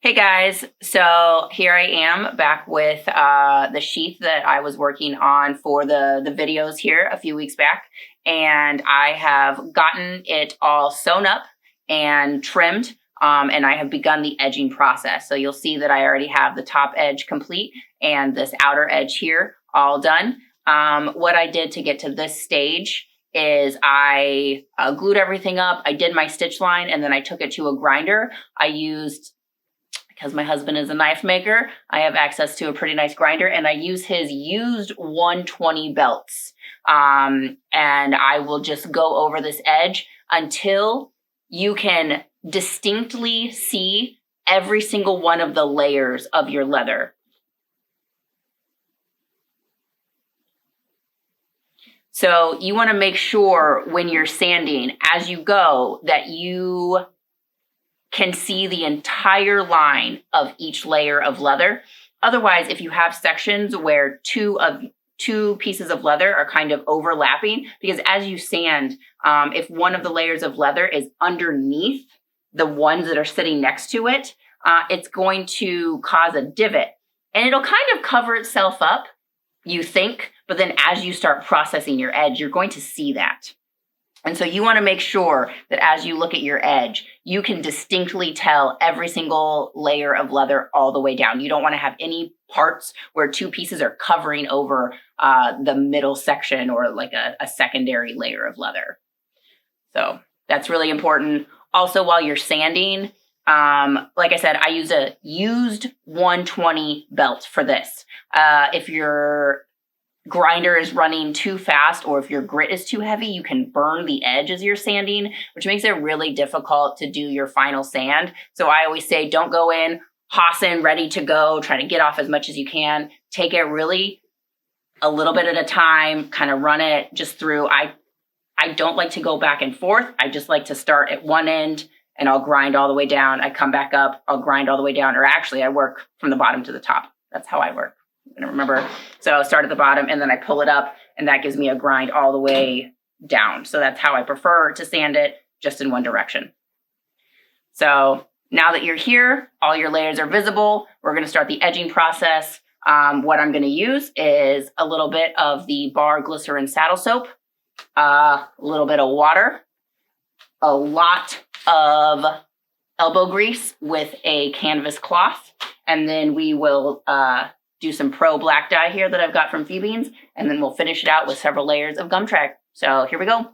Hey guys, so here I am back with the sheath that I was working on for the videos here a few weeks back, and I have gotten it all sewn up and trimmed, and I have begun the edging process. So you'll see that I already have the top edge complete and this outer edge here all done. What I did to get to this stage is I glued everything up, I did my stitch line, and then I took it to a grinder. I used, because my husband is a knife maker, I have access to a pretty nice grinder, and I use his used 120 belts. And I will just go over this edge until you can distinctly see every single one of the layers of your leather. So you want to make sure when you're sanding, as you go, that you can see the entire line of each layer of leather. Otherwise, if you have sections where two pieces of leather are kind of overlapping, because as you sand, if one of the layers of leather is underneath the ones that are sitting next to it, it's going to cause a divot. And it'll kind of cover itself up, you think, but then as you start processing your edge, you're going to see that. And so you want to make sure that as you look at your edge, you can distinctly tell every single layer of leather all the way down. You don't want to have any parts where two pieces are covering over the middle section or like a secondary layer of leather. So that's really important. Also, while you're sanding, like I said, I use a used 120 belt for this. If your grinder is running too fast, or if your grit is too heavy, you can burn the edge as you're sanding, which makes it really difficult to do your final sand. So I always say, don't go in, hossing, ready to go, try to get off as much as you can. Take it really a little bit at a time, kind of run it just through. I don't like to go back and forth. I just like to start at one end and I'll grind all the way down. I come back up, I'll grind all the way down, or actually I work from the bottom to the top. That's how I work. I remember. So I'll start at the bottom and then I pull it up, and that gives me a grind all the way down. So that's how I prefer to sand it, just in one direction. So now that you're here, all your layers are visible. We're going to start the edging process. What I'm going to use is a little bit of the bar glycerin saddle soap, a little bit of water, a lot of elbow grease with a canvas cloth, and then we will do some Pro black dye here that I've got from Phoebe's, and then we'll finish it out with several layers of gum track. So here we go.